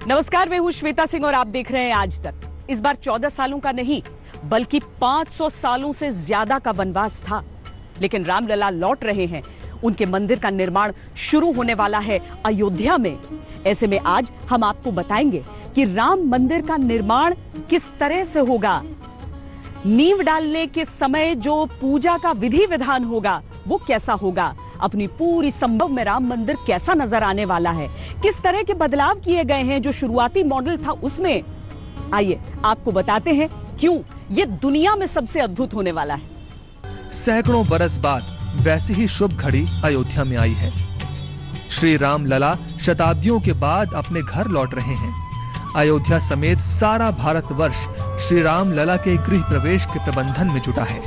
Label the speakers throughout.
Speaker 1: नमस्कार, मैं हूं श्वेता सिंह और आप देख रहे हैं आज तक। इस बार 14 सालों का नहीं बल्कि 500 सालों से ज्यादा का वनवास था, लेकिन रामलला लौट रहे हैं। उनके मंदिर का निर्माण शुरू होने वाला है अयोध्या में। ऐसे में आज हम आपको बताएंगे कि राम मंदिर का निर्माण किस तरह से होगा। नींव डालने के समय जो पूजा का विधि विधान होगा वो कैसा होगा। अपनी पूरी संभव में राम मंदिर कैसा नजर आने वाला है, किस तरह के बदलाव किए गए हैं जो शुरुआती मॉडल था उसमें। आइए आपको बताते हैं क्यों ये दुनिया में सबसे अद्भुत होने वाला है।
Speaker 2: सैकड़ों बरस बाद वैसी ही शुभ घड़ी अयोध्या में आई है। श्री राम लला शताब्दियों के बाद अपने घर लौट रहे हैं। अयोध्या समेत सारा भारतवर्ष श्री राम लला के गृह प्रवेश के प्रबंधन में जुटा है।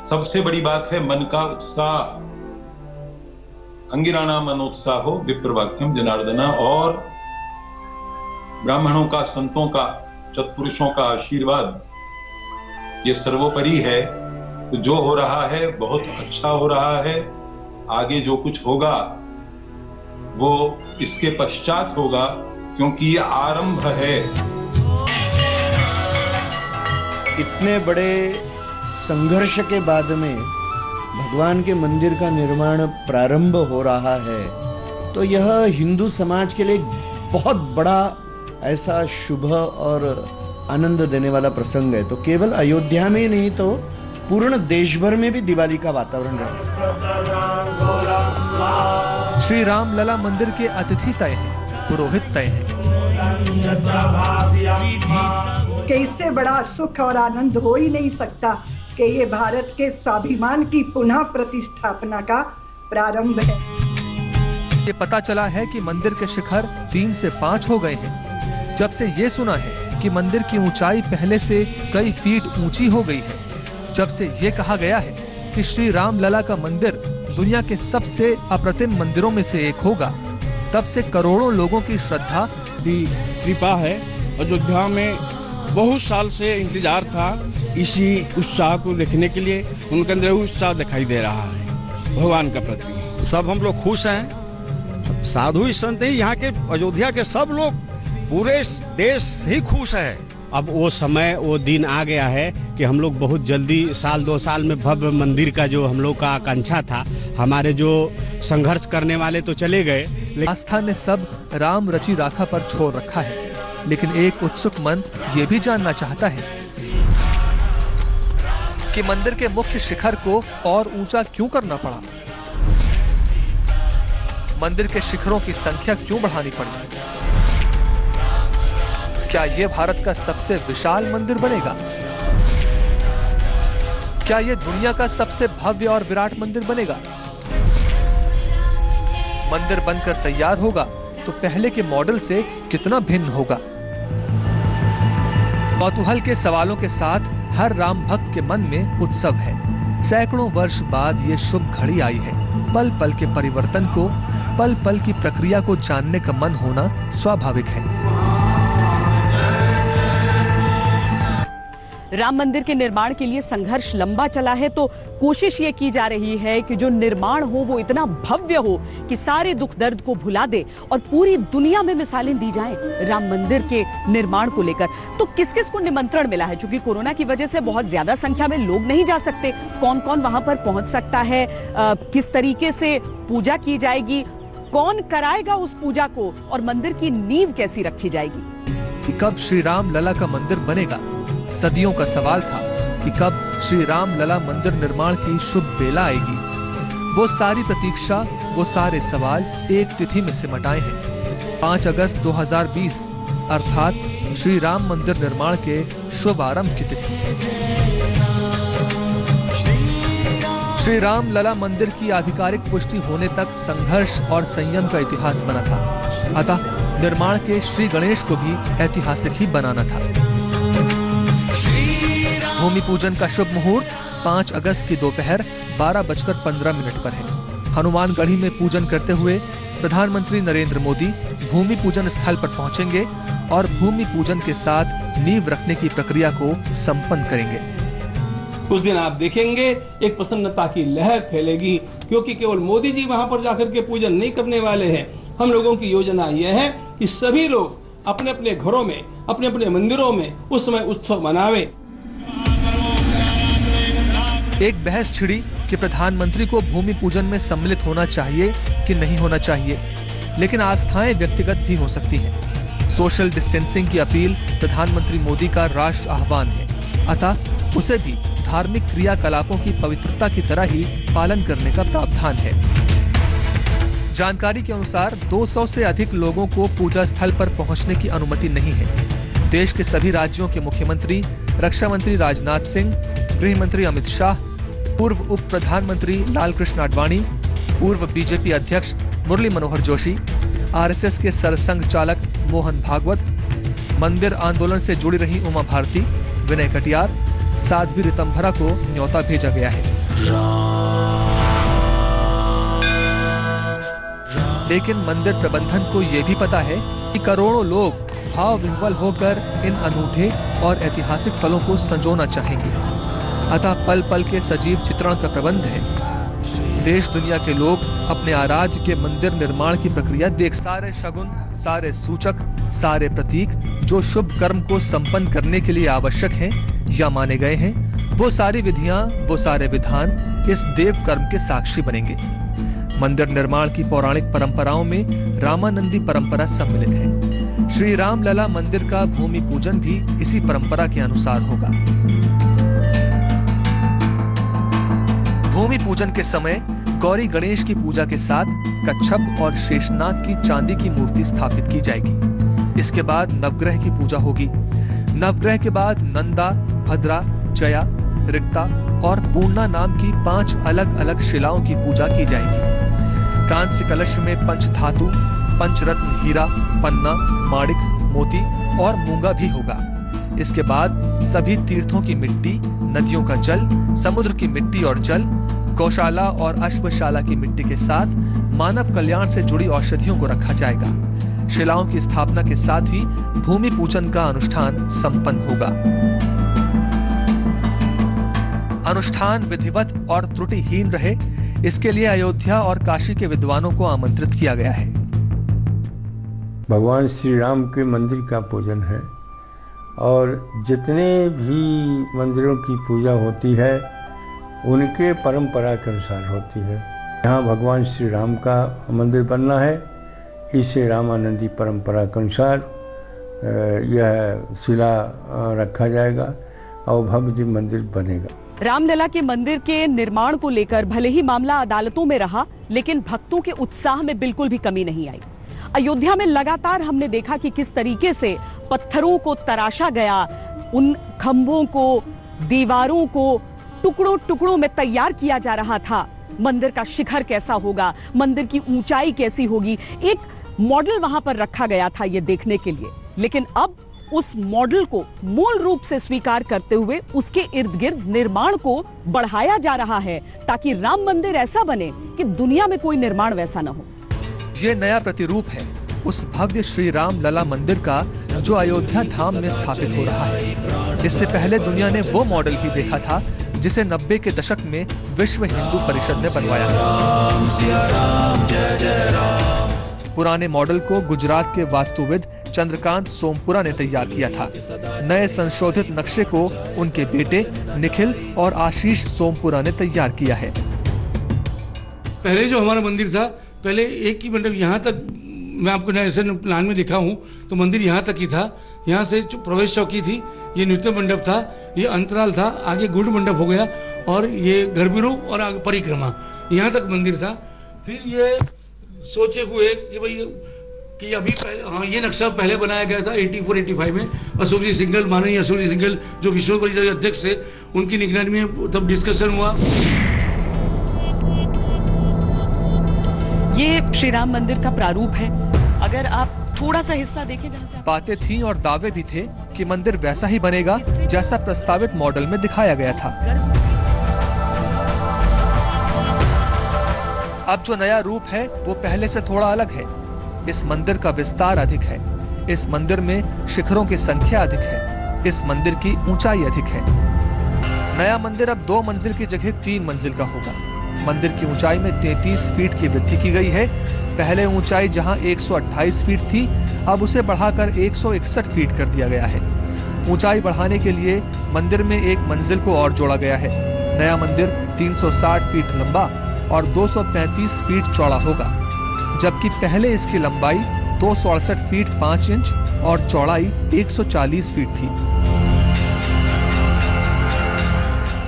Speaker 3: सबसे बड़ी बात है मन का उत्साह। अंगिराना मनोत्साह हो विप्रवाक्यम जनार्दना। और ब्राह्मणों का, संतों का, सत्पुरुषों का आशीर्वाद ये सर्वोपरि है। तो जो हो रहा है बहुत अच्छा हो रहा है। आगे जो कुछ होगा वो इसके पश्चात होगा, क्योंकि ये आरंभ है।
Speaker 4: इतने बड़े संघर्ष के बाद में भगवान के मंदिर का निर्माण प्रारंभ हो रहा है, तो यह हिंदू समाज के लिए बहुत बड़ा ऐसा शुभ और आनंद देने वाला प्रसंग है। तो केवल अयोध्या में ही नहीं तो पूर्ण देश भर में भी दिवाली का वातावरण रहेगा।
Speaker 2: श्री राम लला मंदिर के अतिथि तय हैं, पुरोहित तय हैं।
Speaker 5: कि इससे बड़ा सुख और आनंद हो ही नहीं सकता कि ये भारत के स्वाभिमान की पुनः प्रतिष्ठापना का प्रारंभ है।
Speaker 2: ये पता चला है कि मंदिर के शिखर 3 से 5 हो गए हैं। जब से ये सुना है कि मंदिर की ऊंचाई पहले से कई फीट ऊंची हो गई है, जब से ये कहा गया है कि श्री राम लला का मंदिर दुनिया के सबसे अप्रतिम मंदिरों में से एक होगा, तब से करोड़ों लोगों की श्रद्धा
Speaker 6: की कृपा है। अयोध्या में बहुत साल से इंतजार था इसी उत्साह को देखने के लिए। उनके अंदर उत्साह दिखाई दे रहा है भगवान का प्रति।
Speaker 7: सब हम लोग खुश हैं। साधु संत ही, यहाँ के अयोध्या के सब लोग, पूरे देश ही खुश है।
Speaker 8: अब वो समय, वो दिन आ गया है कि हम लोग बहुत जल्दी 1-2 साल में भव्य मंदिर का जो हम लोग का आकांक्षा था, हमारे जो संघर्ष करने वाले तो चले गए।
Speaker 2: आस्था ने सब राम रचि राखा पर छोड़ रखा है, लेकिन एक उत्सुक मन ये भी जानना चाहता है कि मंदिर के मुख्य शिखर को और ऊंचा क्यों करना पड़ा। मंदिर के शिखरों की संख्या क्यों बढ़ानी पड़ी। क्या ये भारत का सबसे विशाल मंदिर बनेगा? क्या ये दुनिया का सबसे भव्य और विराट मंदिर बनेगा? मंदिर बनकर तैयार होगा तो पहले के मॉडल से कितना भिन्न होगा। कौतूहल के सवालों के साथ हर राम भक्त के मन में उत्सव है। सैकड़ों वर्ष बाद ये शुभ घड़ी आई है। पल पल के परिवर्तन को, पल पल की प्रक्रिया को जानने का मन होना स्वाभाविक है।
Speaker 1: राम मंदिर के निर्माण के लिए संघर्ष लंबा चला है, तो कोशिश ये की जा रही है कि जो निर्माण हो वो इतना भव्य हो कि सारे दुख दर्द को भुला दे और पूरी दुनिया में मिसालें दी जाएं राम मंदिर के निर्माण को लेकर। तो किस किस को निमंत्रण मिला है? क्योंकि कोरोना की वजह से बहुत ज्यादा संख्या में लोग नहीं जा सकते। कौन कौन वहां पर पहुंच सकता है? किस तरीके से पूजा की जाएगी? कौन कराएगा उस पूजा को? और मंदिर की नींव कैसी रखी जाएगी?
Speaker 2: कब श्री राम लला का मंदिर बनेगा? सदियों का सवाल था कि कब श्री राम लला मंदिर निर्माण की शुभ बेला आएगी। वो सारी प्रतीक्षा, वो सारे सवाल एक तिथि में सिमट आए हैं। 5 अगस्त 2020 अर्थात श्री राम मंदिर निर्माण के शुभ आरंभ की तिथि। श्री राम लला मंदिर की आधिकारिक पुष्टि होने तक संघर्ष और संयम का इतिहास बना था। अतः निर्माण के श्री गणेश को भी ऐतिहासिक ही बनाना था। भूमि पूजन का शुभ मुहूर्त 5 अगस्त की दोपहर 12:15 पर है। हनुमानगढ़ी में पूजन करते हुए प्रधानमंत्री नरेंद्र मोदी भूमि पूजन स्थल पर पहुंचेंगे और भूमि पूजन के साथ नींव रखने की प्रक्रिया को संपन्न करेंगे।
Speaker 9: उस दिन आप देखेंगे एक प्रसन्नता की लहर फैलेगी
Speaker 6: क्योंकि केवल मोदी जी वहां पर जाकर के पूजन नहीं करने वाले हैं। हम लोगों की योजना यह है कि सभी लोग अपने अपने घरों में, अपने अपने मंदिरों में उस समय उत्सव मनावे।
Speaker 2: एक बहस छिड़ी कि प्रधानमंत्री को भूमि पूजन में सम्मिलित होना चाहिए कि नहीं होना चाहिए, लेकिन आस्थाएं व्यक्तिगत भी हो सकती हैं। सोशल डिस्टेंसिंग की अपील प्रधानमंत्री मोदी का राष्ट्र आह्वान है, अतः उसे भी धार्मिक क्रियाकलापों की पवित्रता की तरह ही पालन करने का प्रावधान है। जानकारी के अनुसार 200 से अधिक लोगों को पूजा स्थल पर पहुंचने की अनुमति नहीं है। देश के सभी राज्यों के मुख्यमंत्री, रक्षा मंत्री राजनाथ सिंह, गृह मंत्री अमित शाह, पूर्व उप प्रधानमंत्री लालकृष्ण आडवाणी, पूर्व बीजेपी अध्यक्ष मुरली मनोहर जोशी, आरएसएस के सरसंघ चालक मोहन भागवत, मंदिर आंदोलन से जुड़ी रही उमा भारती, विनय कटियार, साध्वी ऋतंभरा को न्योता भेजा गया है। लेकिन मंदिर प्रबंधन को यह भी पता है कि करोड़ों लोग भाव विह्वल होकर इन अनूठे और ऐतिहासिक पलों को संजोना चाहेंगे, अतः पल पल के सजीव चित्रण का प्रबंध है। देश दुनिया के लोग अपने आराध्य के मंदिर निर्माण की प्रक्रिया देख सारे शगुन, सारे सूचक, सारे प्रतीक जो शुभ कर्म को संपन्न करने के लिए आवश्यक हैं या माने गए हैं, वो सारी विधियां, वो सारे विधान इस देव कर्म के साक्षी बनेंगे। मंदिर निर्माण की पौराणिक परंपराओं में रामानंदी परंपरा सम्मिलित है। श्री रामलला मंदिर का भूमि पूजन भी इसी परंपरा के अनुसार होगा। भूमि पूजन के समय गौरी गणेश की पूजा के साथ कच्छप और शेषनाग की चांदी की मूर्ति स्थापित की जाएगी। इसके बाद नवग्रह की पूजा होगी। नवग्रह के बाद नंदा, भद्रा, जया, रिक्ता और पूर्णा नाम की 5 अलग अलग शिलाओं की पूजा की जाएगी। कांस्य कलश में पंचधातु, पंचरत्न हीरा, पन्ना, माणिक, मोती और मूंगा भी होगा। इसके बाद सभी तीर्थों की मिट्टी, नदियों का जल, समुद्र की मिट्टी और जल, गौशाला और अश्वशाला की मिट्टी के साथ मानव कल्याण से जुड़ी औषधियों को रखा जाएगा। शिलाओं की स्थापना के साथ ही भूमि पूजन का अनुष्ठान संपन्न होगा। अनुष्ठान विधिवत और त्रुटिहीन रहे, इसके लिए अयोध्या और काशी के विद्वानों को आमंत्रित किया गया है।
Speaker 9: भगवान श्री राम के मंदिर का पूजन है और जितने भी मंदिरों की पूजा होती है उनके परंपरा के अनुसार होती है। यहाँ भगवान श्री राम का मंदिर बनना है, इसे रामानंदी परंपरा के अनुसार यह शिला रखा जाएगा और भव्य मंदिर बनेगा।
Speaker 1: रामलला के मंदिर के निर्माण को लेकर भले ही मामला अदालतों में रहा, लेकिन भक्तों के उत्साह में बिल्कुल भी कमी नहीं आई। अयोध्या में लगातार हमने देखा कि किस तरीके से पत्थरों को तराशा गया, उन खंभों को, दीवारों को टुकड़ों टुकड़ों में तैयार किया जा रहा था। मंदिर का शिखर कैसा होगा, मंदिर की ऊंचाई कैसी होगी, एक मॉडल वहां पर रखा गया था ये देखने के लिए। लेकिन अब उस मॉडल को मूल रूप से स्वीकार करते हुए उसके इर्द गिर्द निर्माण को बढ़ाया जा रहा है, ताकि राम मंदिर ऐसा बने कि दुनिया में कोई निर्माण वैसा न हो।
Speaker 2: ये नया प्रतिरूप है उस भव्य श्री राम लला मंदिर का जो अयोध्या धाम में स्थापित हो रहा है। इससे पहले दुनिया ने वो मॉडल ही देखा था जिसे 90 के दशक में विश्व हिंदू परिषद ने बनवाया था। पुराने मॉडल को गुजरात के वास्तुविद चंद्रकांत सोमपुरा ने तैयार किया था। नए संशोधित नक्शे को उनके बेटे निखिल और आशीष सोमपुरा ने तैयार किया है।
Speaker 6: पहले जो हमारा मंदिर था, पहले एक ही मंडप यहाँ तक, मैं आपको ऐसे प्लान में दिखा हूँ तो मंदिर यहाँ तक ही था। यहाँ से प्रवेश चौकी थी, ये नृत्य मंडप था, ये अंतराल था, आगे गुड़ मंडप हो गया और ये गर्भगृह और आगे परिक्रमा, यहाँ तक मंदिर था। फिर ये सोचे हुए कि भाई कि अभी पहले, हाँ, ये नक्शा पहले बनाया गया था 84-85 में। अशोक जी सिंघल, माननीय अशोक जी सिंघल जो विश्व परिषद के अध्यक्ष थे, उनकी निगरानी में तब डिस्कशन हुआ।
Speaker 1: ये श्री राम मंदिर का प्रारूप है। अगर आप थोड़ा सा हिस्सा देखें जहां से
Speaker 2: बातें थीं और दावे भी थे कि मंदिर वैसा ही बनेगा जैसा प्रस्तावित मॉडल में दिखाया गया था। अब जो नया रूप है वो पहले से थोड़ा अलग है। इस मंदिर का विस्तार अधिक है, इस मंदिर में शिखरों की संख्या अधिक है, इस मंदिर की ऊंचाई अधिक है। नया मंदिर अब 2 मंजिल की जगह 3 मंजिल का होगा। मंदिर की ऊंचाई में 33 फीट की वृद्धि की गई है। पहले ऊंचाई जहां 128 फीट थी, अब उसे बढ़ाकर 161 फीट कर दिया गया है। ऊंचाई बढ़ाने के लिए मंदिर में एक मंजिल को और जोड़ा गया है। नया मंदिर 360 फीट लंबा और 235 फीट चौड़ा होगा, जबकि पहले इसकी लंबाई 268 फीट 5 इंच और चौड़ाई 140 फीट थी।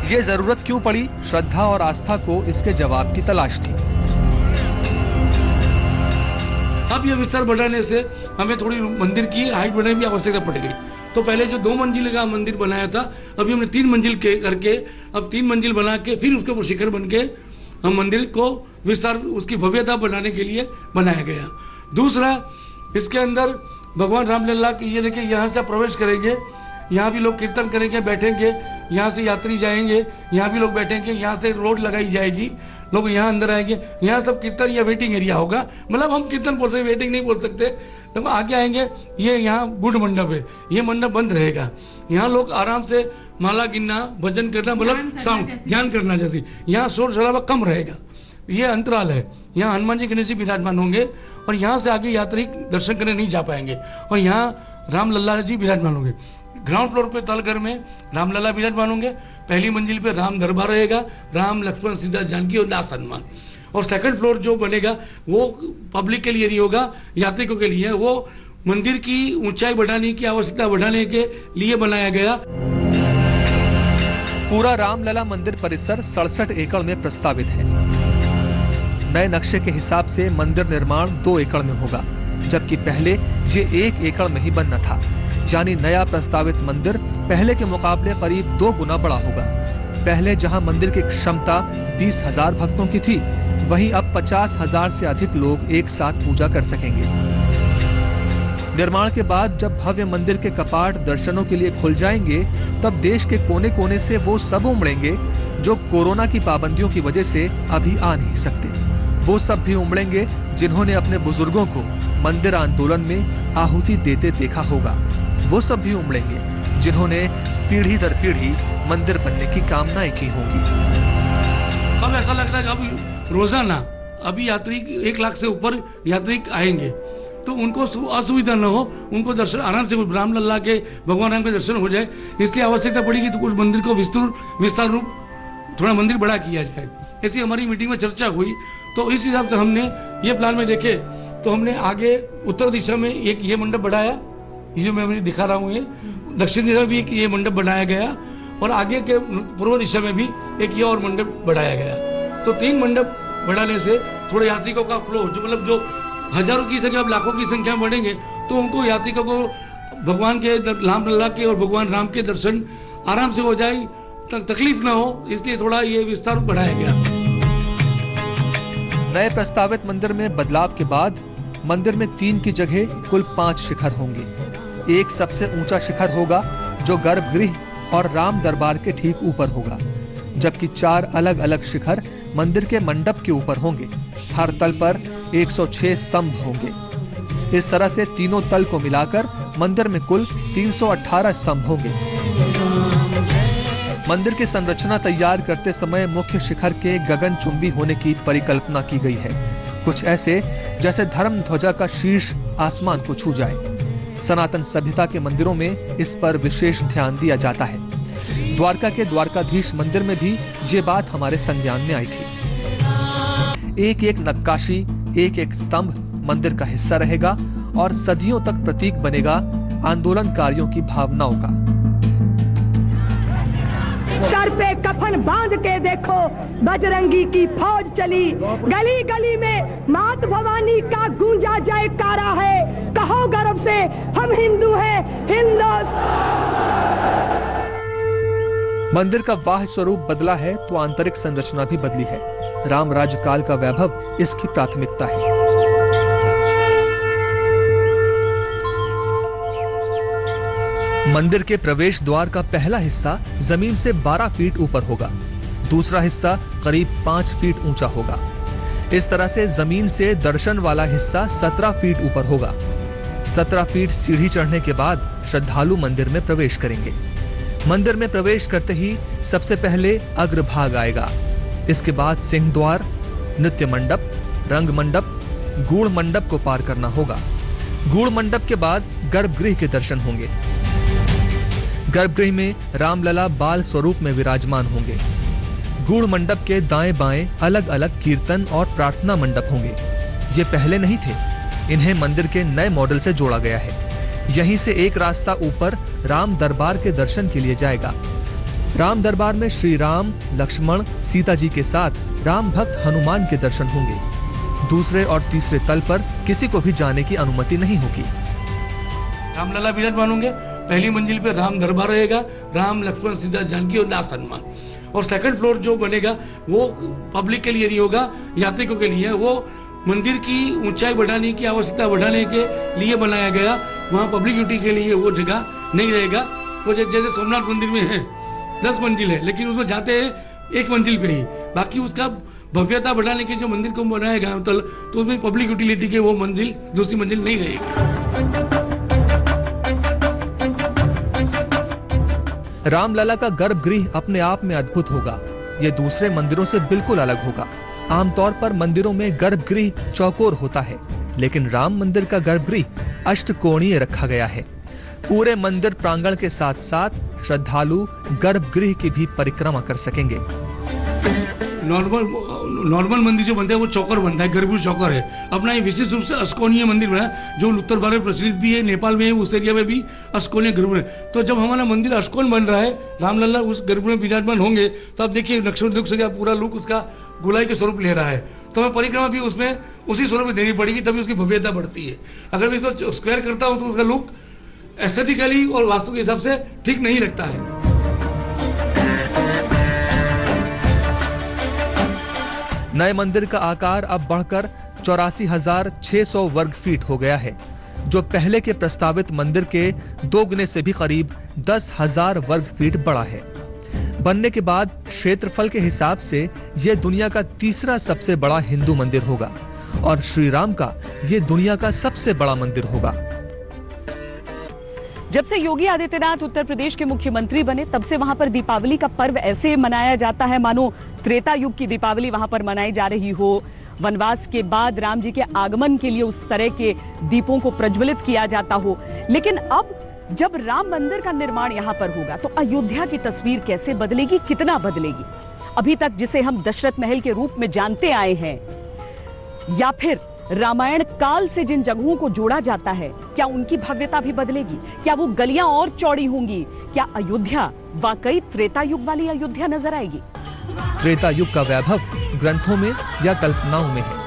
Speaker 2: ये जरूरत क्यों पड़ी? श्रद्धा और आस्था को इसके जवाब की तलाश थी।
Speaker 6: अब ये विस्तार बढ़ाने से हमें थोड़ी मंदिर की हाइट बढ़ाने की आवश्यकता पड़ गई। तो पहले जो 2 मंजिल का मंदिर बनाया था, अभी हमने 3 मंजिल के करके अब 3 मंजिल बना के फिर उसके ऊपर शिखर बन के हम मंदिर को विस्तार, उसकी भव्यता बढ़ाने के लिए बनाया गया। दूसरा, इसके अंदर भगवान रामलला की, ये देखिए यहाँ से प्रवेश करेंगे, यहाँ भी लोग कीर्तन करेंगे, बैठेंगे, यहाँ से यात्री जाएंगे, यहाँ भी लोग बैठेंगे, यहाँ से रोड लगाई जाएगी, लोग यहाँ अंदर आएंगे, यहाँ सब कीर्तन या वेटिंग एरिया होगा। मतलब हम कीर्तन बोल सकते, वेटिंग नहीं बोल सकते। तो आगे आएंगे, ये यहाँ गुड़ मंडप है, ये मंडप बंद रहेगा, यहाँ लोग आराम से माला गिनना, भजन करना, मतलब साउंड ध्यान करना, जैसे यहाँ शोर शराबा कम रहेगा। ये अंतराल है, यहाँ हनुमान जी गणेश जी विराजमान होंगे और यहाँ से आगे यात्री दर्शन करने नहीं जा पाएंगे और यहाँ रामलला जी विराजमान होंगे। ग्राउंड फ्लोर पे तलघर में रामलला विराजमान होंगे। पहली मंजिल पे राम दरबार रहेगा, राम लक्ष्मण सीता जानकी और दास हनुमान। और सेकंड फ्लोर जो बनेगा वो पब्लिक के लिए नहीं होगा, यात्रिकों के लिए। वो मंदिर की ऊंचाई बढ़ाने की आवश्यकता बढ़ाने के लिए बनाया गया।
Speaker 2: पूरा रामलला मंदिर परिसर 67 एकड़ में प्रस्तावित है। नए नक्शे के हिसाब से मंदिर निर्माण 2 एकड़ में होगा, जबकि पहले ये 1 एकड़ में ही बनना था। यानी नया प्रस्तावित मंदिर पहले के मुकाबले करीब 2 गुना बड़ा होगा। पहले जहां मंदिर की क्षमता 20,000 भक्तों की थी, वहीं अब 50,000 से अधिक लोग एक साथ पूजा कर सकेंगे। निर्माण के बाद जब भव्य मंदिर के कपाट दर्शनों के लिए खुल जाएंगे, तब देश के कोने कोने से वो सब उमड़ेंगे जो कोरोना की पाबंदियों की वजह से अभी आ नहीं सकते। वो सब भी उमड़ेंगे जिन्होंने अपने बुजुर्गों को मंदिर आंदोलन में आहुति देते देखा होगा। वो सब भी उमड़ेंगे जिन्होंने पीढ़ी दर पीढ़ी मंदिर बनने की कामनाएं की होंगी।
Speaker 6: अब ऐसा लगता है कि अब रोजाना अभी यात्री 1 लाख से ऊपर यात्री आएंगे, तो उनको असुविधा न हो, उनको दर्शन आराम से रामलला के, भगवान राम के दर्शन हो जाए। इसलिए आवश्यकता पड़ेगी तो कुछ मंदिर को विस्तार रूप थोड़ा मंदिर बड़ा किया जाए। ऐसी हमारी मीटिंग में चर्चा हुई, तो इस हिसाब से हमने ये प्लान में देखे तो हमने आगे उत्तर दिशा में एक ये मंडप बढ़ाया, ये जो मैं दिखा रहा हूँ, ये दक्षिण दिशा में भी एक ये मंडप बनाया गया और आगे के पूर्व दिशा में भी एक ये और मंडप बढ़ाया गया। तो 3 मंडप बढ़ाने से थोड़े यात्रिकों का फ्लो, जो मतलब जो हजारों की संख्या, अब लाखों की संख्या में बढ़ेंगे, तो उनको यात्रिकों को भगवान के रामलला के और भगवान राम के दर्शन आराम से हो जाए, तकलीफ ना हो, इसलिए थोड़ा ये विस्तार बढ़ाया गया।
Speaker 2: नए प्रस्तावित मंदिर में बदलाव के बाद मंदिर में 3 की जगह कुल 5 शिखर होंगे। एक सबसे ऊंचा शिखर होगा जो गर्भगृह और राम दरबार के ठीक ऊपर होगा, जबकि 4 अलग अलग शिखर मंदिर के मंडप के ऊपर होंगे। हर तल पर 106 स्तंभ होंगे। इस तरह से तीनों तल को मिलाकर मंदिर में कुल 318 स्तंभ होंगे। मंदिर की संरचना तैयार करते समय मुख्य शिखर के गगनचुंबी होने की परिकल्पना की गई है, कुछ ऐसे जैसे धर्म ध्वजा का शीर्ष आसमान को छू जाए। सनातन सभ्यता के मंदिरों में इस पर विशेष ध्यान दिया जाता है। द्वारका के द्वारकाधीश मंदिर में भी ये बात हमारे संज्ञान में आई थी। एक एक नक्काशी, एक एक स्तंभ मंदिर का हिस्सा रहेगा और सदियों तक प्रतीक बनेगा आंदोलनकारियों की भावनाओं का।
Speaker 10: सर पे कफन बांध के देखो, बजरंगी की फौज चली, गली गली में मात भवानी का गूंजा जयकारा है, कहो गर्व से हम हिंदू हैं,
Speaker 2: मंदिर का बाह्य स्वरूप बदला है तो आंतरिक संरचना भी बदली है। राम राज्य काल का वैभव इसकी प्राथमिकता है। मंदिर के प्रवेश द्वार का पहला हिस्सा जमीन से 12 फीट ऊपर होगा, दूसरा हिस्सा करीब 5 फीट ऊंचा होगा। इस तरह से जमीन से दर्शन वाला हिस्सा 17 फीट ऊपर होगा। 17 फीट सीढ़ी चढ़ने के बाद श्रद्धालु मंदिर में प्रवेश करेंगे। मंदिर में प्रवेश करते ही सबसे पहले अग्रभाग आएगा। इसके बाद सिंह द्वार, नृत्य मंडप, रंग मंडप, गूढ़ मंडप को पार करना होगा। गूढ़ मंडप के बाद गर्भगृह के दर्शन होंगे। गर्भगृह में रामलला बाल स्वरूप में विराजमान होंगे। गूढ़ मंडप के दाएं बाएं अलग अलग कीर्तन और प्रार्थना मंडप होंगे। ये पहले नहीं थे, इन्हें मंदिर के नए मॉडल से जोड़ा गया है। यहीं से एक रास्ता ऊपर राम दरबार के दर्शन के लिए जाएगा। राम दरबार में श्री राम, लक्ष्मण, सीता जी के साथ राम भक्त हनुमान के दर्शन होंगे। दूसरे और तीसरे तल पर किसी को भी जाने की अनुमति नहीं होगी।
Speaker 6: रामलला विराजमान होंगे। पहली मंजिल पे राम दरबार रहेगा, राम, लक्ष्मण, सीता, जानकी और लास्ट हनुमान। और सेकंड फ्लोर जो बनेगा वो पब्लिक के लिए नहीं होगा, यात्रिकों के लिए। वो मंदिर की ऊंचाई बढ़ाने की आवश्यकता बढ़ाने के लिए बनाया गया। वहाँ पब्लिक ड्यूटी के लिए वो जगह नहीं रहेगा। वो जैसे सोमनाथ मंदिर में है 10 मंजिल है, लेकिन उसमें जाते हैं 1 मंजिल पे ही। बाकी उसका भव्यता बढ़ाने के जो मंदिर को बनाया गया तो उसमें पब्लिक यूटिलिटी के वो मंजिल दूसरी मंजिल नहीं रहेगी।
Speaker 2: रामलला का गर्भगृह अपने आप में अद्भुत होगा। ये दूसरे मंदिरों से बिल्कुल अलग होगा। आमतौर पर मंदिरों में गर्भगृह चौकोर होता है, लेकिन राम मंदिर का गर्भगृह अष्टकोणीय रखा गया है। पूरे मंदिर प्रांगण के साथ साथ श्रद्धालु गर्भगृह की भी परिक्रमा कर सकेंगे।
Speaker 6: नॉर्मल मंदिर जो बनता है वो चौकर बनता है, गर्भगृह चौकर है। अपना ये विशेष रूप से अष्टकोणीय मंदिर बना है, जो उत्तर भारत में प्रचलित भी है, नेपाल में है, उस एरिया में भी अष्टकोणीय गर्भगृह है। तो जब हमारा मंदिर अष्टकोण बन रहा है, रामलला उस गर्भगृह में विराजमान होंगे, तो आप देखिए नक्शा लुक से पूरा लुक उसका गोलाई के स्वरूप ले रहा है। तो हमें परिक्रमा भी उसमें उसी स्वरूप में देनी पड़ेगी, तभी उसकी भव्यता बढ़ती है। अगर मैं इसको स्क्वायर करता हूँ तो उसका लुक एस्थेटिकली और वास्तु के हिसाब से ठीक नहीं लगता है।
Speaker 2: नए मंदिर का आकार अब बढ़कर 84,600 वर्ग फीट हो गया है, जो पहले के प्रस्तावित मंदिर के 2 गुने से भी करीब 10,000 वर्ग फीट बड़ा है। बनने के बाद क्षेत्रफल के हिसाब से यह दुनिया का तीसरा सबसे बड़ा हिंदू मंदिर होगा और श्री राम का यह दुनिया का सबसे बड़ा मंदिर होगा।
Speaker 1: जब से योगी आदित्यनाथ उत्तर प्रदेश के मुख्यमंत्री बने, तब से वहां पर दीपावली का पर्व ऐसे मनाया जाता है मानो त्रेता युग की दीपावली वहां पर मनाई जा रही हो। वनवास के बाद राम जी के आगमन के लिए उस तरह के दीपों को प्रज्वलित किया जाता हो। लेकिन अब जब राम मंदिर का निर्माण यहाँ पर होगा तो अयोध्या की तस्वीर कैसे बदलेगी, कितना बदलेगी? अभी तक जिसे हम दशरथ महल के रूप में जानते आए हैं, या फिर रामायण काल से जिन जगहों को जोड़ा जाता है, क्या उनकी भव्यता भी बदलेगी? क्या वो गलियां और चौड़ी होंगी? क्या अयोध्या वाकई त्रेता युग वाली अयोध्या नजर आएगी?
Speaker 2: त्रेता युग का वैभव ग्रंथों में या कल्पनाओं में है।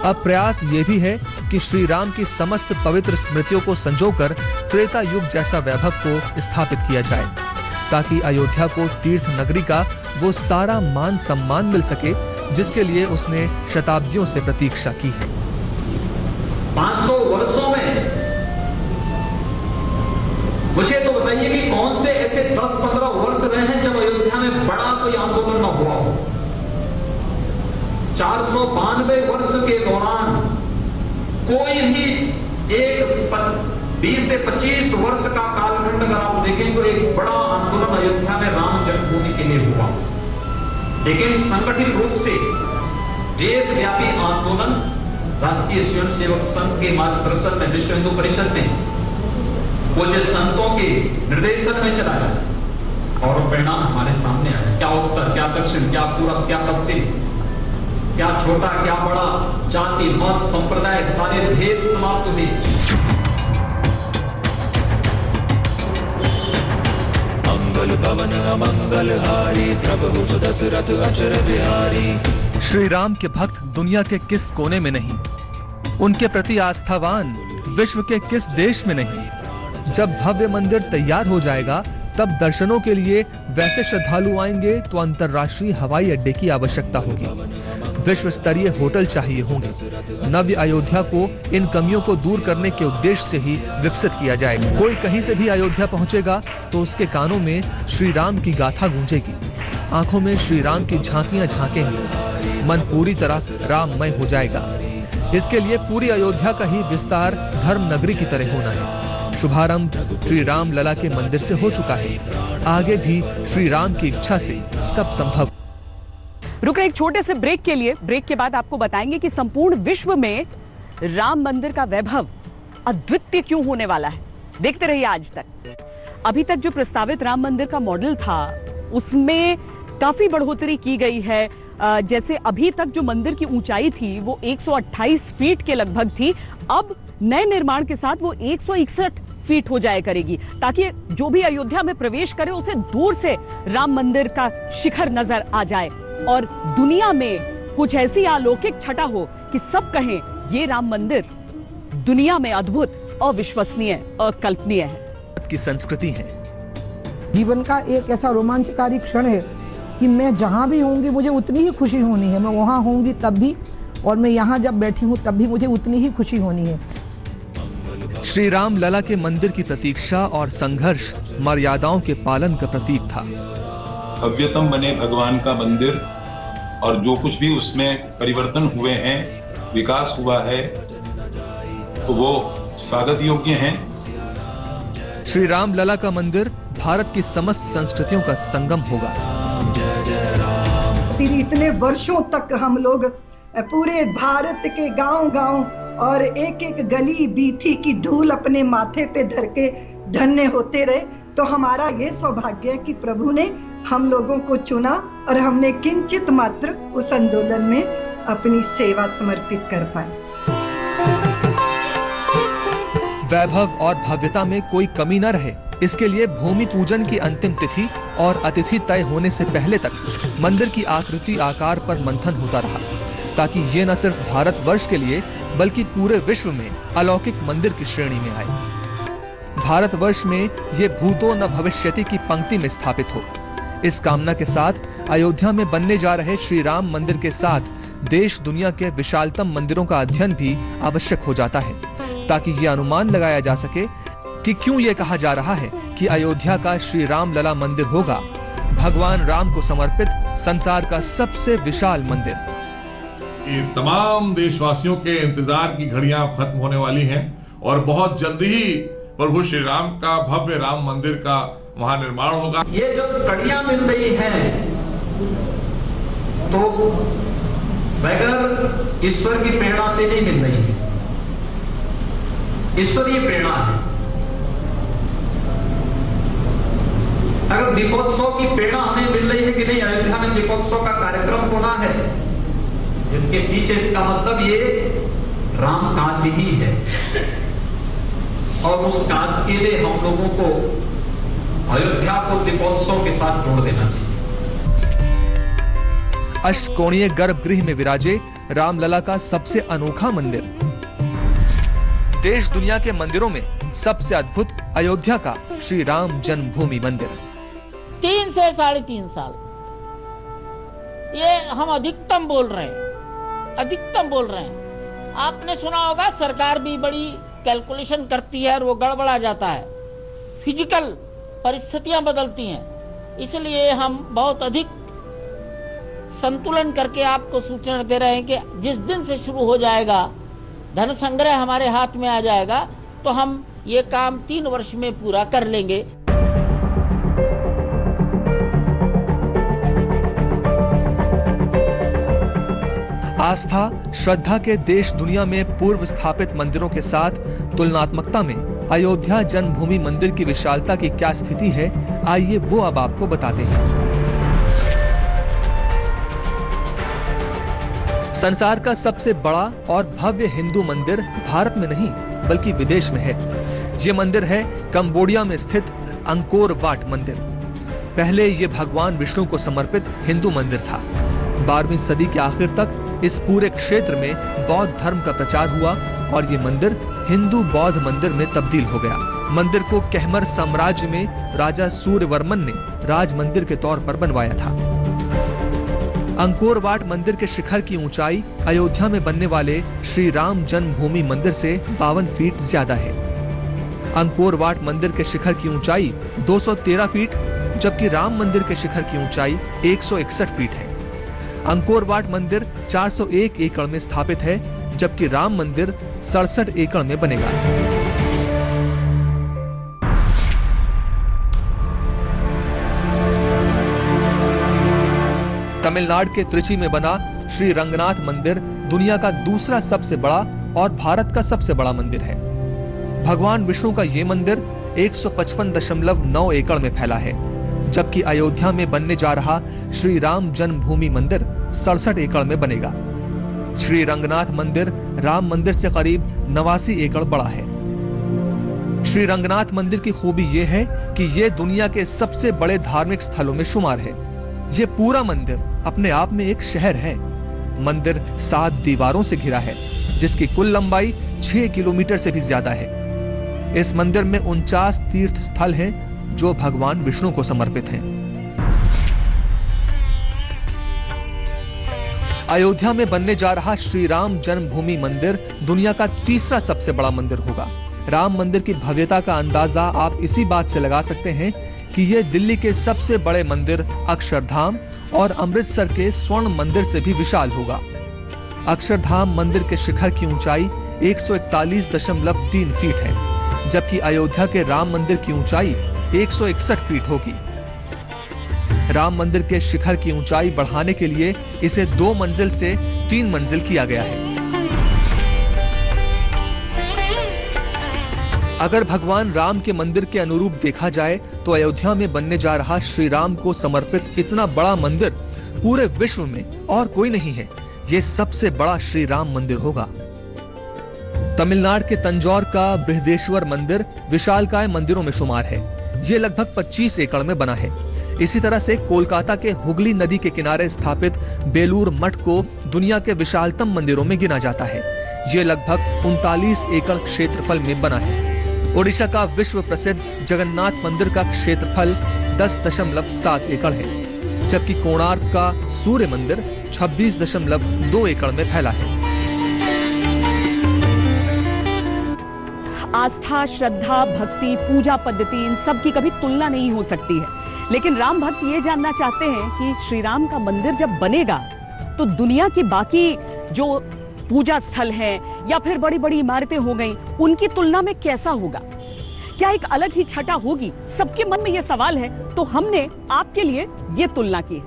Speaker 2: अब प्रयास ये भी है कि श्री राम की समस्त पवित्र स्मृतियों को संजोकर त्रेता युग जैसा वैभव को स्थापित किया जाए, ताकि अयोध्या को तीर्थ नगरी का वो सारा मान सम्मान मिल सके जिसके लिए उसने शताब्दियों से प्रतीक्षा की है।
Speaker 11: 500 वर्षों में मुझे तो बताइए कि कौन से ऐसे 10-15 वर्ष रहे हैं जब अयोध्या में बड़ा कोई आंदोलन न हुआ हो। 492 वर्ष के दौरान कोई भी एक 20 से 25 वर्ष का कालखंड अगर आप देखें तो एक बड़ा आंदोलन अयोध्या में राम जन्मभूमि के लिए हुआ। लेकिन संगठित रूप से देशव्यापी आंदोलन राष्ट्रीय स्वयंसेवक संघ के मार्गदर्शन में, विश्व हिंदू परिषद ने पूज्य संतों के निर्देशन में चलाया और परिणाम हमारे सामने आया। क्या उत्तर, क्या दक्षिण, क्या पूरब, क्या पश्चिम, क्या छोटा, क्या बड़ा, जाति, मत, संप्रदाय, सारे भेद समाप्त हुए।
Speaker 12: मंगल भवन अमंगल हारी, प्रभु सुदशरथ अचर बिहारी।
Speaker 2: श्री राम के भक्त दुनिया के किस कोने में नहीं, उनके प्रति आस्थावान विश्व के किस देश में नहीं। जब भव्य मंदिर तैयार हो जाएगा तब दर्शनों के लिए वैसे श्रद्धालु आएंगे तो अंतर्राष्ट्रीय हवाई अड्डे की आवश्यकता होगी, विश्व स्तरीय होटल चाहिए होंगे। नव्य अयोध्या को इन कमियों को दूर करने के उद्देश्य से ही विकसित किया जाएगा। कोई कहीं से भी अयोध्या पहुंचेगा तो उसके कानों में श्री राम की गाथा गूंजेगी, आंखों में श्री राम की झांकियां झांकेंगी, मन पूरी तरह राममय हो जाएगा। इसके लिए पूरी अयोध्या का ही विस्तार धर्म नगरी की तरह होना है। शुभारंभ श्री राम लला के मंदिर से हो चुका है, आगे भी श्री राम की इच्छा से सब संभव।
Speaker 1: रुक रहे एक छोटे से ब्रेक के लिए। ब्रेक के बाद आपको बताएंगे कि संपूर्ण विश्व में राम मंदिर का वैभव अद्वितीय क्यों होने वाला है। देखते रहिए आज तक। अभी तक जो प्रस्तावित राम मंदिर का मॉडल था उसमें काफी बढ़ोतरी की गई है। जैसे अभी तक जो मंदिर की ऊंचाई थी वो 128 फीट के लगभग थी, अब नए निर्माण के साथ वो 161 फीट हो जाया करेगी, ताकि जो भी अयोध्या में प्रवेश करे उसे दूर से राम मंदिर का शिखर नजर आ जाए और दुनिया में कुछ ऐसी अलौकिक छटा हो कि सब कहें ये राम मंदिर दुनिया में अद्भुत, अविश्वसनीय, अकल्पनीय है।
Speaker 2: की संस्कृति है।
Speaker 13: जीवन का एक ऐसा रोमांचकारी क्षण है कि मैं जहां भी होंगी मुझे उतनी ही खुशी होनी है। मैं वहां होंगी तब भी और मैं यहाँ जब बैठी हूँ तब भी मुझे उतनी ही खुशी होनी है।
Speaker 2: श्री राम लला के मंदिर की प्रतीक्षा और संघर्ष मर्यादाओं के पालन का प्रतीक था।
Speaker 3: भव्यतम बने भगवान का मंदिर और जो कुछ भी उसमें परिवर्तन हुए हैं, विकास हुआ है, तो वो स्वागत योग्य हैं।
Speaker 2: श्री राम लला का मंदिर भारत की समस्त संस्कृतियों का संगम होगा।
Speaker 5: फिर इतने वर्षों तक हम लोग पूरे भारत के गांव-गांव और एक एक गली बीथी की धूल अपने माथे पे धर के धन्य होते रहे। तो हमारा ये सौभाग्य है कि प्रभु ने हम लोगों को चुना और हमने किंचित मात्र उस आंदोलन में अपनी सेवा समर्पित कर पाए।
Speaker 2: वैभव और भव्यता में कोई कमी न रहे, इसके लिए भूमि पूजन की अंतिम तिथि और अतिथि तय होने से पहले तक मंदिर की आकृति आकार पर मंथन होता रहा, ताकि ये न सिर्फ भारतवर्ष के लिए बल्कि पूरे विश्व में अलौकिक मंदिर की श्रेणी में आए। भारतवर्ष में ये भूतो न भविष्यति की पंक्ति में स्थापित हो। इस कामना के साथ अयोध्या में बनने जा रहे श्री राम मंदिर के साथ देश दुनिया के विशालतम मंदिरों का अध्ययन भी आवश्यक हो जाता है, ताकि ये अनुमान लगाया जा सके कि क्यों ये कहा जा रहा है कि अयोध्या का श्री राम लला मंदिर होगा भगवान राम को समर्पित संसार का सबसे विशाल मंदिर।
Speaker 14: तमाम देशवासियों के इंतजार की घड़ियां खत्म होने वाली हैं और बहुत जल्दी ही प्रभु श्री राम का भव्य राम मंदिर का वहां निर्माण होगा।
Speaker 11: ये जब घड़ियां मिल रही हैं तो बगैर ईश्वर की प्रेरणा से नहीं मिल रही है, ईश्वरीय प्रेरणा है। अगर दीपोत्सव की प्रेरणा हमें मिल रही है कि नहीं, अयोध्या में दीपोत्सव का कार्यक्रम होना है, इसके पीछे इसका मतलब ये राम काज ही है और उस काज के लिए हम लोगों को अयोध्या को दीपोत्सव के साथ जोड़ देना चाहिए।
Speaker 2: अष्टकोणीय गर्भगृह में विराजे रामलला का सबसे अनोखा मंदिर। देश दुनिया के मंदिरों में सबसे अद्भुत अयोध्या का श्री राम जन्मभूमि मंदिर।
Speaker 15: 3 से 3.5 साल ये हम अधिकतम बोल रहे हैं, अधिकतम बोल रहे हैं। आपने सुना होगा सरकार भी बड़ी कैलकुलेशन करती है और वो गड़बड़ा जाता है, फिजिकल परिस्थितियां बदलती हैं, इसलिए हम बहुत अधिक संतुलन करके आपको सूचना दे रहे हैं कि जिस दिन से शुरू हो जाएगा, धन संग्रह हमारे हाथ में आ जाएगा, तो हम ये काम 3 वर्ष में पूरा कर लेंगे।
Speaker 2: आस्था, श्रद्धा के देश दुनिया में पूर्व स्थापित मंदिरों के साथ तुलनात्मकता में अयोध्या जन्मभूमि मंदिर की विशालता की क्या स्थिति है, आइए वो अब आपको बताते हैं। संसार का सबसे बड़ा और भव्य हिंदू मंदिर भारत में नहीं बल्कि विदेश में है। ये मंदिर है कंबोडिया में स्थित अंकोर वाट मंदिर। पहले ये भगवान विष्णु को समर्पित हिंदू मंदिर था। 12वीं सदी के आखिर तक इस पूरे क्षेत्र में बौद्ध धर्म का प्रचार हुआ और ये मंदिर हिंदू बौद्ध मंदिर में तब्दील हो गया। मंदिर को कहमर साम्राज्य में राजा सूर्यवर्मन ने राज मंदिर के तौर पर बनवाया था। अंकोर वाट मंदिर के शिखर की ऊंचाई अयोध्या में बनने वाले श्री राम जन्मभूमि मंदिर से 52 फीट ज्यादा है। अंकोर वाट मंदिर के शिखर की ऊंचाई 213 फीट, जबकि राम मंदिर के शिखर की ऊंचाई 161 फीट है। अंकोर वाट मंदिर 401 एकड़ में स्थापित है, जबकि राम मंदिर 67 एकड़ में बनेगा। तमिलनाडु के त्रिची में बना श्री रंगनाथ मंदिर दुनिया का दूसरा सबसे बड़ा और भारत का सबसे बड़ा मंदिर है। भगवान विष्णु का ये मंदिर 155.9 एकड़ में फैला है, जबकि अयोध्या में बनने जा रहा श्री राम जन्मभूमि मंदिर 67 एकड़ में बनेगा। श्री रंगनाथ मंदिर राम मंदिर से करीब 89 एकड़ बड़ा है। श्री रंगनाथ मंदिर की खूबी यह है कि यह दुनिया के सबसे बड़े धार्मिक स्थलों में शुमार है। यह पूरा मंदिर अपने आप में एक शहर है। मंदिर 7 दीवारों से घिरा है, जिसकी कुल लंबाई 6 किलोमीटर से भी ज्यादा है। इस मंदिर में 49 तीर्थ स्थल हैं, जो भगवान विष्णु को समर्पित हैं। अयोध्या में बनने जा रहा श्री राम जन्मभूमि मंदिर दुनिया का तीसरा सबसे बड़ा मंदिर होगा। राम मंदिर की भव्यता का अंदाजा आप इसी बात से लगा सकते हैं कि यह दिल्ली के सबसे बड़े मंदिर अक्षरधाम और अमृतसर के स्वर्ण मंदिर से भी विशाल होगा। अक्षरधाम मंदिर के शिखर की ऊंचाई 141.3 फीट है, जबकि अयोध्या के राम मंदिर की ऊंचाई 161 फीट होगी। राम मंदिर के शिखर की ऊंचाई बढ़ाने के लिए इसे 2 मंजिल से 3 मंजिल किया गया है। अगर भगवान राम के मंदिर के अनुरूप देखा जाए तो अयोध्या में बनने जा रहा श्री राम को समर्पित इतना बड़ा मंदिर पूरे विश्व में और कोई नहीं है। ये सबसे बड़ा श्री राम मंदिर होगा। तमिलनाडु के तंजौर का बृहदेश्वर मंदिर विशालकाय मंदिरों में शुमार है। ये लगभग 25 एकड़ में बना है। इसी तरह से कोलकाता के हुगली नदी के किनारे स्थापित बेलूर मठ को दुनिया के विशालतम मंदिरों में गिना जाता है। ये लगभग 39 एकड़ क्षेत्रफल में बना है। ओडिशा का विश्व प्रसिद्ध जगन्नाथ मंदिर का क्षेत्रफल 10.7 एकड़ है, जबकि कोणार्क का सूर्य मंदिर 26.2 एकड़ में फैला है।
Speaker 1: आस्था, श्रद्धा, भक्ति, पूजा पद्धति इन सब की कभी तुलना नहीं हो सकती है। लेकिन राम भक्त ये जानना चाहते हैं कि श्री राम का मंदिर जब बनेगा तो दुनिया की बाकी जो पूजा स्थल हैं या फिर बड़ी बड़ी इमारतें हो गई, उनकी तुलना में कैसा होगा? क्या एक अलग ही छटा होगी? सबके मन में यह सवाल है, तो हमने आपके लिए यह तुलना की है।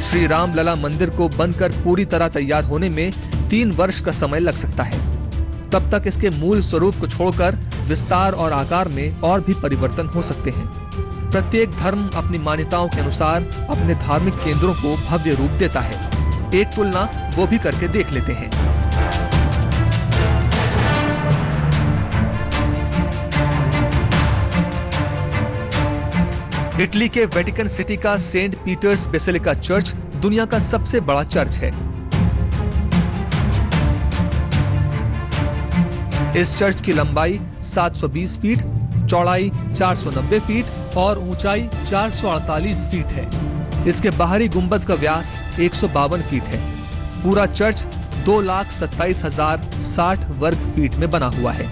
Speaker 2: श्री राम लला मंदिर को बनकर पूरी तरह तैयार होने में 3 वर्ष का समय लग सकता है। तब तक इसके मूल स्वरूप को छोड़कर विस्तार और आकार में और भी परिवर्तन हो सकते हैं। प्रत्येक धर्म अपनी मान्यताओं के अनुसार अपने धार्मिक केंद्रों को भव्य रूप देता है। एक तुलना वो भी करके देख लेते हैं। इटली के वेटिकन सिटी का सेंट पीटर्स बेसिलिका चर्च दुनिया का सबसे बड़ा चर्च है। इस चर्च की लंबाई 720 फीट, चौड़ाई 490 फीट और ऊंचाई 448 फीट है। इसके बाहरी गुंबद का व्यास 152 फीट है। पूरा चर्च 2,27,060 वर्ग फीट में बना हुआ है,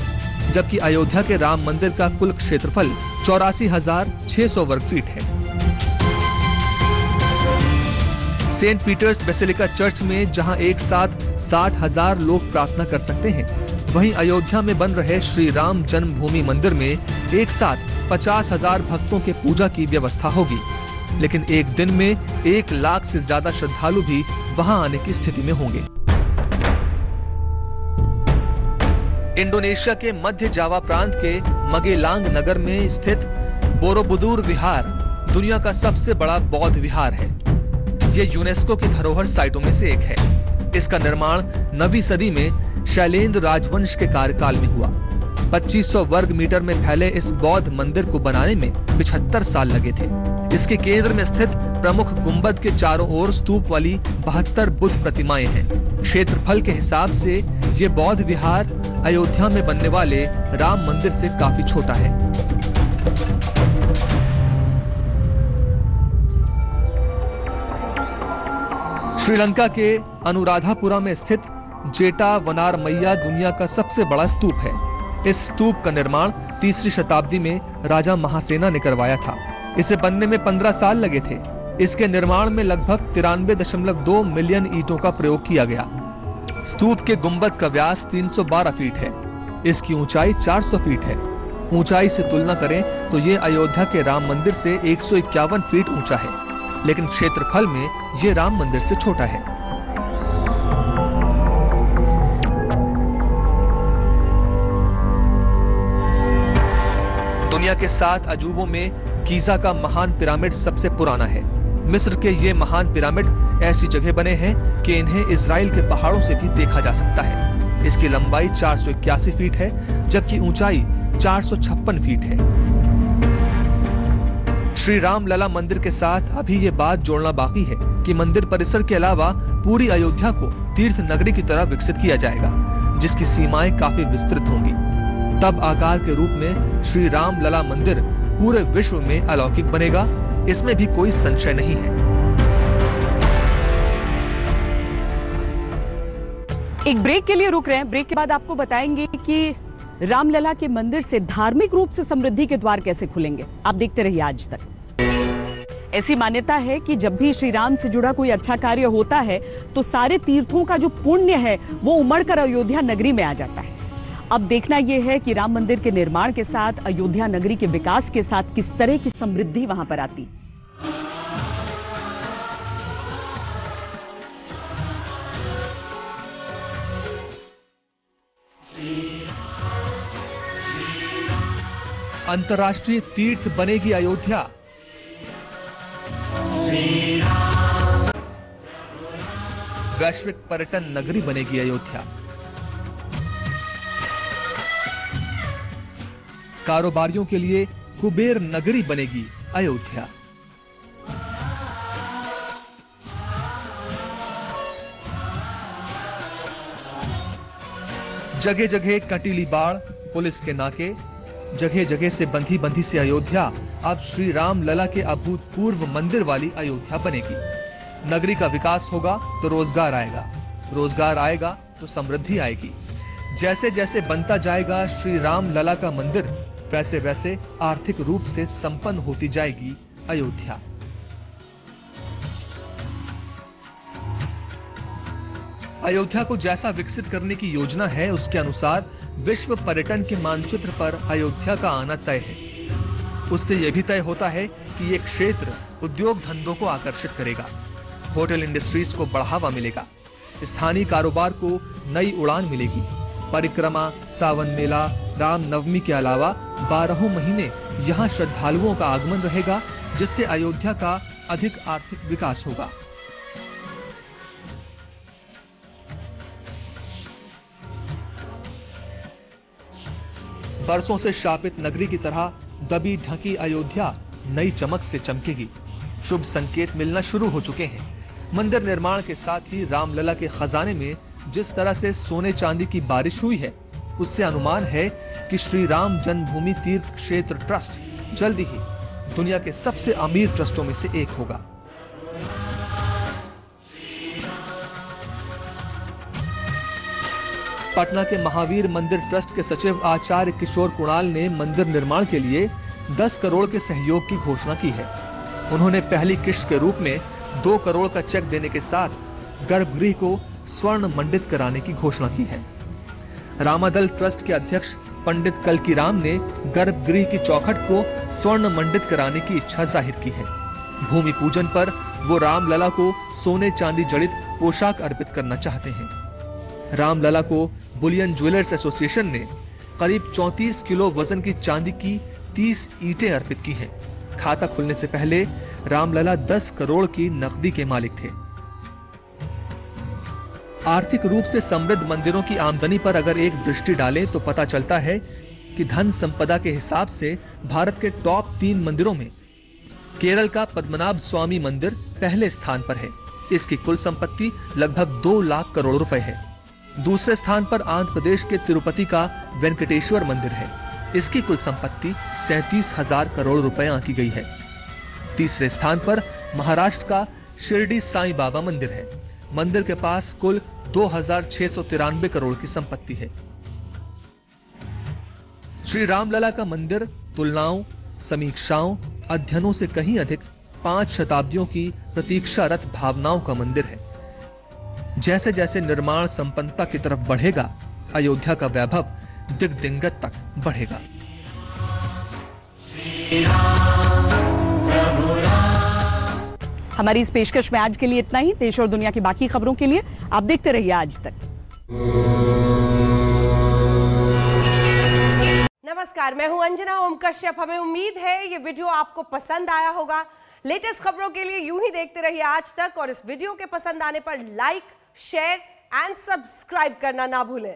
Speaker 2: जबकि अयोध्या के राम मंदिर का कुल क्षेत्रफल 84,600 वर्ग फीट है। सेंट पीटर्स बेसिलिका चर्च में जहां एक साथ 60,000 लोग प्रार्थना कर सकते हैं, वहीं अयोध्या में बन रहे श्री राम जन्मभूमि मंदिर में एक साथ 50,000 भक्तों के पूजा की व्यवस्था होगी। लेकिन एक दिन में 1 लाख से ज्यादा श्रद्धालु भी वहां आने की स्थिति में होंगे। इंडोनेशिया के मध्य जावा प्रांत के मगेलांग नगर में स्थित बोरोबुदुर विहार दुनिया का सबसे बड़ा बौद्ध विहार है। यह यूनेस्को की धरोहर साइटों में से एक है। इसका निर्माण 9वीं सदी में शैलेंद्र राजवंश के कार्यकाल में हुआ। 2500 वर्ग मीटर में फैले इस बौद्ध मंदिर को बनाने में 75 साल लगे थे। इसके केंद्र में स्थित प्रमुख गुंबद के चारों ओर स्तूप वाली 72 बुद्ध प्रतिमाएं हैं। क्षेत्रफल के हिसाब से ये बौद्ध विहार अयोध्या में बनने वाले राम मंदिर से काफी छोटा है। श्रीलंका के अनुराधापुरा में स्थित जेटा वनारमैया दुनिया का सबसे बड़ा स्तूप है। इस स्तूप का निर्माण 3री शताब्दी में राजा महासेना ने करवाया था। इसे बनने में 15 साल लगे थे। इसके निर्माण में लगभग 93.2 मिलियन ईंटों का प्रयोग किया गया। स्तूप के गुंबद का व्यास 312 फीट है। इसकी ऊंचाई 400 फीट है। ऊंचाई से तुलना करें तो ये अयोध्या के राम मंदिर से 151 फीट ऊंचा है, लेकिन क्षेत्रफल में ये राम मंदिर से छोटा है। दुनिया के 7 अजूबों में गीजा का महान पिरामिड सबसे पुराना है। मिस्र के ये महान पिरामिड ऐसी जगह बने हैं कि इन्हें इजराइल के पहाड़ों से भी देखा जा सकता है। इसकी लंबाई 481 फीट है, जबकि ऊंचाई 456 फीट है। श्री राम लला मंदिर के साथ अभी ये बात जोड़ना बाकी है कि मंदिर परिसर के अलावा पूरी अयोध्या को तीर्थ नगरी की तरह विकसित किया जाएगा, जिसकी सीमाएं काफी विस्तृत होंगी। तब आकार के रूप में श्री राम लला मंदिर पूरे विश्व में अलौकिक बनेगा, इसमें भी कोई संशय नहीं है।
Speaker 1: एक ब्रेक के लिए रुक रहे हैं। ब्रेक के बाद आपको बताएंगे कि रामलला के मंदिर से धार्मिक रूप से समृद्धि के द्वार कैसे खुलेंगे। आप देखते रहिए आज तक। ऐसी मान्यता है कि जब भी श्री राम से जुड़ा कोई अच्छा कार्य होता है तो सारे तीर्थों का जो पुण्य है वो उमड़कर अयोध्या नगरी में आ जाता है। अब देखना यह है कि राम मंदिर के निर्माण के साथ अयोध्या नगरी के विकास के साथ किस तरह की समृद्धि वहां पर आती।
Speaker 2: अंतर्राष्ट्रीय तीर्थ बनेगी अयोध्या। वैश्विक पर्यटन नगरी बनेगी अयोध्या। कारोबारियों के लिए कुबेर नगरी बनेगी अयोध्या। जगह जगह कटीली बाड़, पुलिस के नाके, जगह जगह से बंधी बंधी से अयोध्या अब श्री राम लला के अभूतपूर्व मंदिर वाली अयोध्या बनेगी। नगरी का विकास होगा तो रोजगार आएगा, रोजगार आएगा तो समृद्धि आएगी। जैसे जैसे बनता जाएगा श्री राम लला का मंदिर, वैसे वैसे आर्थिक रूप से संपन्न होती जाएगी अयोध्या। अयोध्या को जैसा विकसित करने की योजना है, उसके अनुसार विश्व पर्यटन के मानचित्र पर अयोध्या का आना तय है। उससे यह भी तय होता है कि ये क्षेत्र उद्योग धंधों को आकर्षित करेगा, होटल इंडस्ट्रीज को बढ़ावा मिलेगा, स्थानीय कारोबार को नई उड़ान मिलेगी। परिक्रमा, सावन मेला, रामनवमी के अलावा 12 महीने यहाँ श्रद्धालुओं का आगमन रहेगा, जिससे अयोध्या का अधिक आर्थिक विकास होगा। बरसों से शापित नगरी की तरह दबी ढकी अयोध्या नई चमक से चमकेगी। शुभ संकेत मिलना शुरू हो चुके हैं। मंदिर निर्माण के साथ ही रामलला के खजाने में जिस तरह से सोने चांदी की बारिश हुई है, उससे अनुमान है कि श्री राम जन्मभूमि तीर्थ क्षेत्र ट्रस्ट जल्दी ही दुनिया के सबसे अमीर ट्रस्टों में से एक होगा। पटना के महावीर मंदिर ट्रस्ट के सचिव आचार्य किशोर कुणाल ने मंदिर निर्माण के लिए 10 करोड़ के सहयोग की घोषणा की है। उन्होंने पहली किश्त के रूप में 2 करोड़ का चेक देने के साथ गर्भगृह को स्वर्ण मंडित कराने की घोषणा की है। रामादल ट्रस्ट के अध्यक्ष पंडित कल्कीराम ने गर्भगृह की चौखट को स्वर्ण मंडित कराने की इच्छा जाहिर की है। भूमि पूजन पर वो रामलला को सोने चांदी जड़ित पोशाक अर्पित करना चाहते हैं। रामलला को बुलियन ज्वेलर्स एसोसिएशन ने करीब 34 किलो वजन की चांदी की 30 ईंटें अर्पित की हैं। खाता खुलने से पहले रामलला 10 करोड़ की नकदी के मालिक थे। आर्थिक रूप से समृद्ध मंदिरों की आमदनी पर अगर एक दृष्टि डालें तो पता चलता है कि धन संपदा के हिसाब से भारत के टॉप 3 मंदिरों में केरल का पद्मनाभ स्वामी मंदिर पहले स्थान पर है। इसकी कुल संपत्ति लगभग 2 लाख करोड़ रुपए है। दूसरे स्थान पर आंध्र प्रदेश के तिरुपति का वेंकटेश्वर मंदिर है। इसकी कुल संपत्ति 37,000 करोड़ रुपए आंकी गई है। तीसरे स्थान पर महाराष्ट्र का शिरडी साईं बाबा मंदिर है। मंदिर के पास कुल 2,693 करोड़ की संपत्ति है। श्री रामलला का मंदिर तुलनाओं, समीक्षाओं, अध्ययनों से कहीं अधिक 5 शताब्दियों की प्रतीक्षारत भावनाओं का मंदिर है। जैसे जैसे निर्माण संपन्नता की तरफ बढ़ेगा, अयोध्या का वैभव दिग्दिगंत तक बढ़ेगा।
Speaker 1: हमारी इस पेशकश में आज के लिए इतना ही। देश और दुनिया की बाकी खबरों के लिए आप देखते रहिए आज तक।
Speaker 16: नमस्कार, मैं हूं अंजना ओम कश्यप। हमें उम्मीद है ये वीडियो आपको पसंद आया होगा। लेटेस्ट खबरों के लिए यूं ही देखते रहिए आज तक, और इस वीडियो के पसंद आने पर लाइक, शेयर एंड सब्सक्राइब करना ना भूलें।